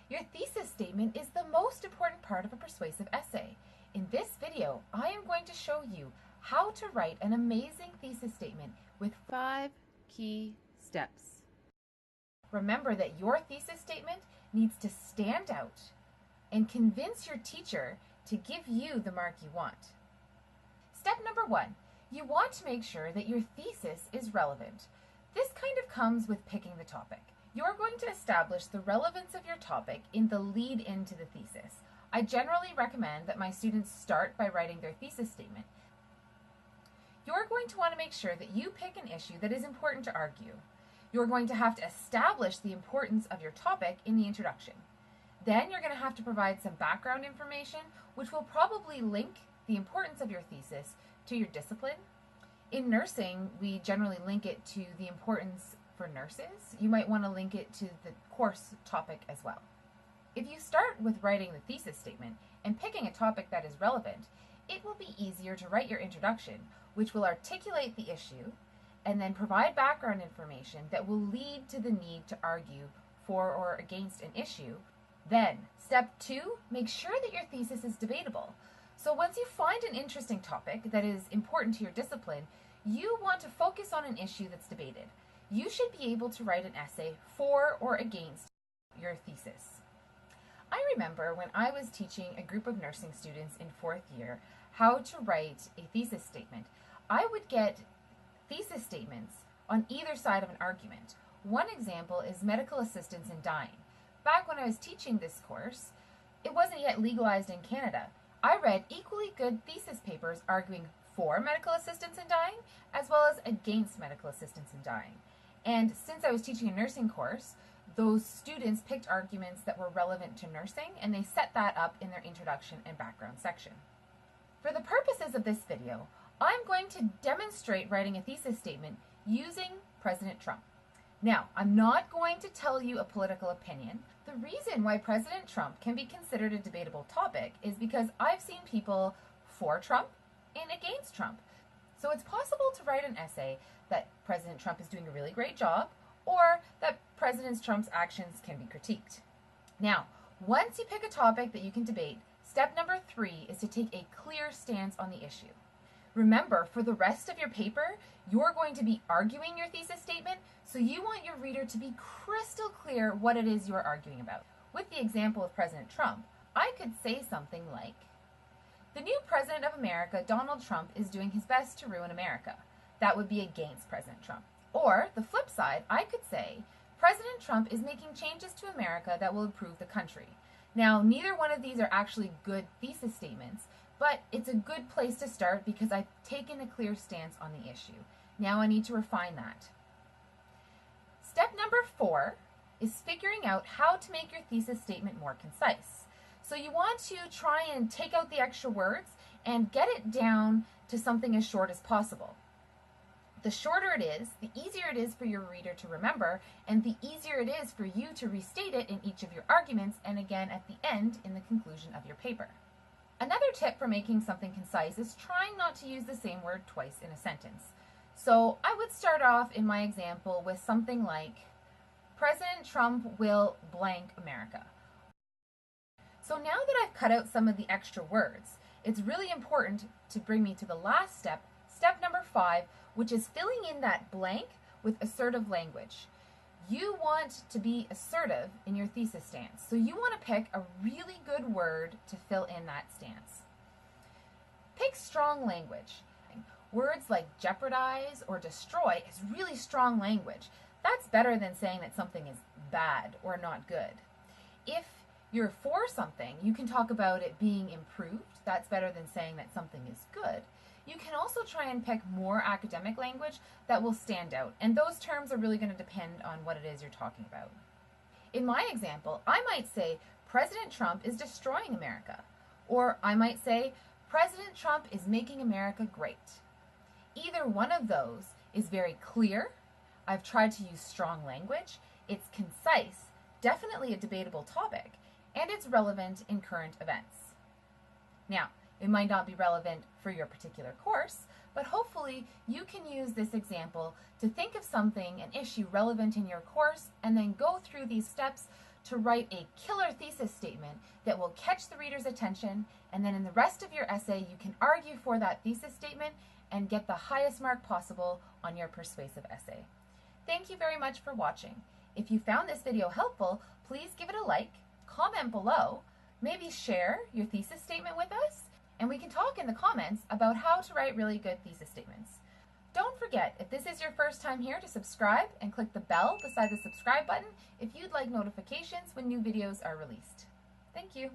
Your thesis statement is the most important part of a persuasive essay. In this video, I am going to show you how to write an amazing thesis statement with 5 key steps. Remember that your thesis statement needs to stand out and convince your teacher to give you the mark you want. Step number 1, you want to make sure that your thesis is relevant. This kind of comes with picking the topic. You're going to establish the relevance of your topic in the lead into the thesis. I generally recommend that my students start by writing their thesis statement. You're going to want to make sure that you pick an issue that is important to argue. You're going to have to establish the importance of your topic in the introduction. Then you're going to have to provide some background information, which will probably link the importance of your thesis to your discipline. In nursing, we generally link it to the importance for nurses. You might want to link it to the course topic as well. If you start with writing the thesis statement and picking a topic that is relevant, it will be easier to write your introduction, which will articulate the issue and then provide background information that will lead to the need to argue for or against an issue. Then, step 2, make sure that your thesis is debatable. So once you find an interesting topic that is important to your discipline, you want to focus on an issue that's debated. You should be able to write an essay for or against your thesis. I remember when I was teaching a group of nursing students in 4th year how to write a thesis statement. I would get thesis statements on either side of an argument. One example is medical assistance in dying. Back when I was teaching this course, it wasn't yet legalized in Canada. I read equally good thesis papers arguing for medical assistance in dying as well as against medical assistance in dying. And since I was teaching a nursing course, those students picked arguments that were relevant to nursing and they set that up in their introduction and background section. For the purposes of this video, I'm going to demonstrate writing a thesis statement using President Trump. Now, I'm not going to tell you a political opinion. The reason why President Trump can be considered a debatable topic is because I've seen people for Trump and against Trump. So it's possible to write an essay that President Trump is doing a really great job or that President Trump's actions can be critiqued. Now, once you pick a topic that you can debate, step number 3 is to take a clear stance on the issue. Remember, for the rest of your paper, you're going to be arguing your thesis statement, so you want your reader to be crystal clear what it is you're arguing about. With the example of President Trump, I could say something like, "The new President of America, Donald Trump, is doing his best to ruin America." That would be against President Trump. Or, the flip side, I could say, "President Trump is making changes to America that will improve the country." Now, neither one of these are actually good thesis statements, but it's a good place to start because I've taken a clear stance on the issue. Now I need to refine that. Step number 4 is figuring out how to make your thesis statement more concise. So you want to try and take out the extra words and get it down to something as short as possible. The shorter it is, the easier it is for your reader to remember, and the easier it is for you to restate it in each of your arguments and again at the end in the conclusion of your paper. Another tip for making something concise is trying not to use the same word twice in a sentence. So I would start off in my example with something like, "President Trump will blank America." So now that I've cut out some of the extra words, it's really important to bring me to the last step, step number 5, which is filling in that blank with assertive language. You want to be assertive in your thesis stance, so you want to pick a really good word to fill in that stance. Pick strong language. Words like jeopardize or destroy is really strong language. That's better than saying that something is bad or not good. If you're for something, you can talk about it being improved. That's better than saying that something is good. You can also try and pick more academic language that will stand out, and those terms are really going to depend on what it is you're talking about. In my example, I might say, "President Trump is destroying America," or I might say, "President Trump is making America great." Either one of those is very clear. I've tried to use strong language. It's concise, definitely a debatable topic, and it's relevant in current events. Now, it might not be relevant for your particular course, but hopefully you can use this example to think of something, an issue relevant in your course, and then go through these steps to write a killer thesis statement that will catch the reader's attention, and then in the rest of your essay you can argue for that thesis statement and get the highest mark possible on your persuasive essay. Thank you very much for watching. If you found this video helpful, please give it a like, comment below, maybe share your thesis statement with us, and we can talk in the comments about how to write really good thesis statements. Don't forget, if this is your first time here, to subscribe and click the bell beside the subscribe button if you'd like notifications when new videos are released. Thank you.